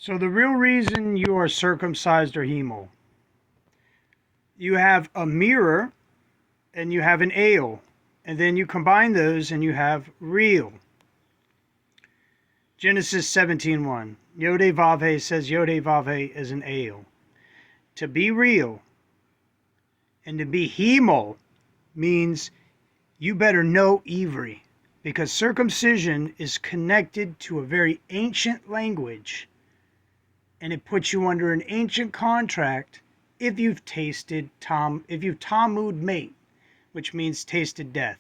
So the real reason you are circumcised or hemel, you have a mirror and you have an ale, and then you combine those and you have real. Genesis 17:1. Yode Vave says Yode Vave is an ale. To be real and to be hemel means you better know Ivri, because circumcision is connected to a very ancient language, and it puts you under an ancient contract if you've if you've Talmud mate, which means tasted death,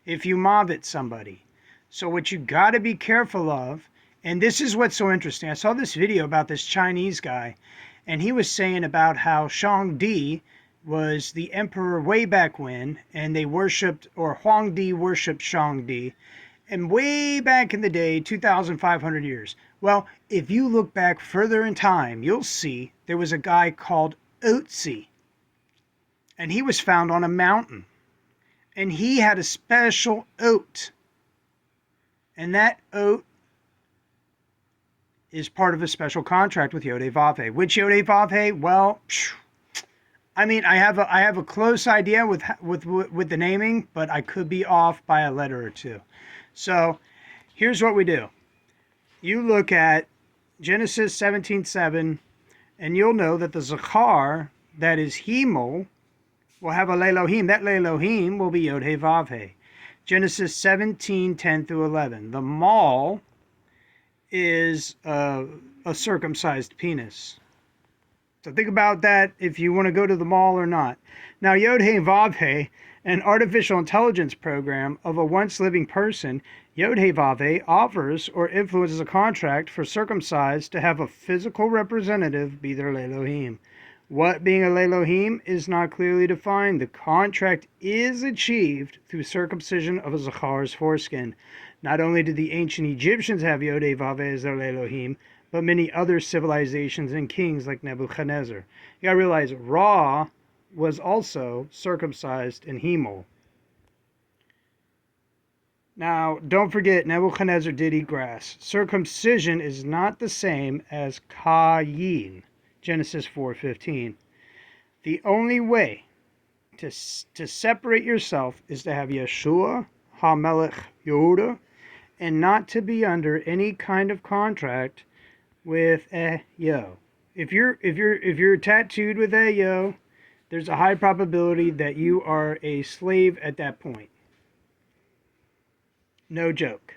if you mavet somebody. So what you got to be careful of, and this is what's so interesting. I saw this video about this Chinese guy, and he was saying about how Shangdi was the emperor way back when, and they worshipped, or Huangdi worshipped Shangdi, and way back in the day, 2,500 years. Well, if you look back further in time, you'll see there was a guy called Otzi, and he was found on a mountain, and he had a special oat, and that oat is part of a special contract with Yode Vave. Which Yode Vave? Well, I mean, I have a close idea with the naming, but I could be off by a letter or two. So here's what we do. You look at Genesis 17:7, and you'll know that the Zachar, that is Hemel, will have a Lelohim. That Lelohim will be Yod He Vav He. Genesis 17:10-11. The Mal is a circumcised penis. So think about that if you want to go to the mall or not. Now, Yod He Vav He, an artificial intelligence program of a once living person, Yod He Vav He offers or influences a contract for circumcised to have a physical representative be their Lelohim. What being a Lelohim is not clearly defined. The contract is achieved through circumcision of a Zachar's foreskin. Not only did the ancient Egyptians have Yod He Vav He as their Lelohim, but many other civilizations and kings like Nebuchadnezzar. You gotta realize Ra was also circumcised in Hemel. Now, don't forget, Nebuchadnezzar did eat grass. Circumcision is not the same as Kayin, Genesis 4:15. The only way to separate yourself is to have Yeshua HaMelech Yehuda, and not to be under any kind of contract with yo. If you're tattooed with yo, there's a high probability that you are a slave at that point. No joke.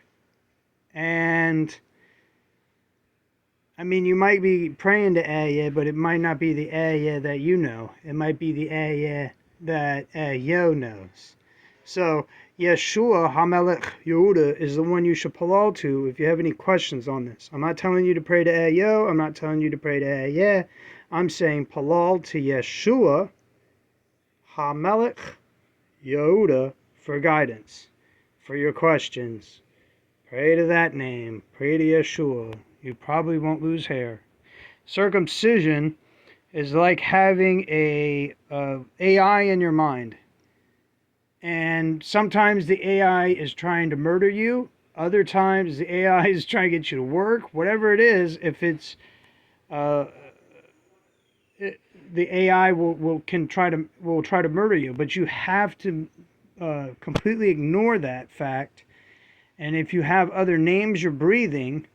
And I mean, you might be praying to Aya, but it might not be the Aya that you know. It might be the Aya that yo knows. So Yeshua HaMelech Yehuda is the one you should halal to if you have any questions on this. I'm not telling you to pray to Ayo. I'm not telling you to pray to Ayeh. I'm saying halal to Yeshua HaMelech Yehuda for guidance, for your questions. Pray to that name. Pray to Yeshua. You probably won't lose hair. Circumcision is like having a AI in your mind. And sometimes the AI is trying to murder you. Other times the AI is trying to get you to work. Whatever it is, if it's the AI will try to murder you. But you have to completely ignore that fact. And if you have other names you're breathing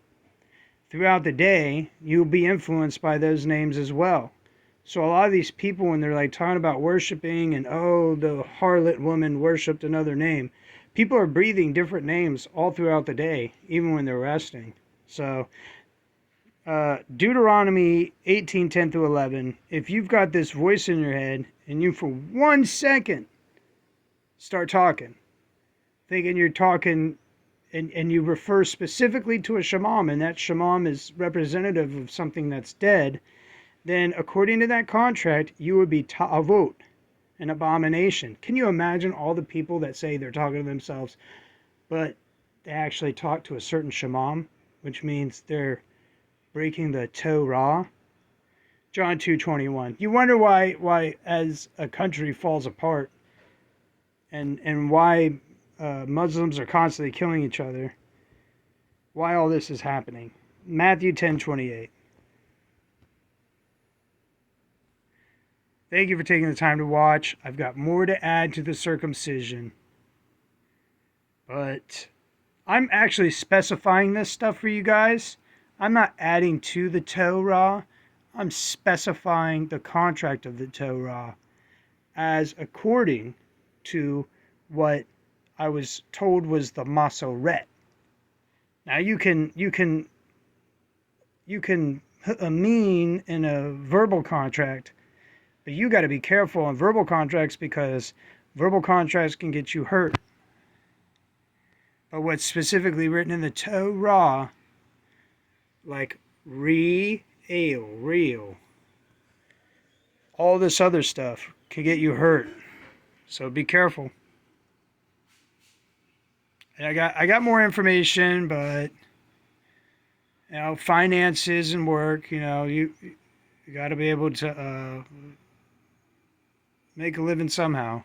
throughout the day, you'll be influenced by those names as well. So a lot of these people, when they're like talking about worshiping and, oh, the harlot woman worshipped another name, people are breathing different names all throughout the day, even when they're resting. So Deuteronomy 18:10-11, if you've got this voice in your head and you for 1 second start talking, thinking you're talking, and you refer specifically to a shamam, and that shamam is representative of something that's dead, then according to that contract, you would be ta'avot, an abomination. Can you imagine all the people that say they're talking to themselves, but they actually talk to a certain shamam, which means they're breaking the Torah? John 2:21. You wonder why as a country falls apart, and why Muslims are constantly killing each other, why all this is happening. Matthew 10:28. Thank you for taking the time to watch. I've got more to add to the circumcision. But I'm actually specifying this stuff for you guys. I'm not adding to the Torah. I'm specifying the contract of the Torah as according to what I was told was the Masoret. Now you can mean in a verbal contract, but you got to be careful on verbal contracts because verbal contracts can get you hurt. But what's specifically written in the Torah, like real, all this other stuff can get you hurt. So be careful. And I got more information, but finances and work, you got to be able to make a living somehow.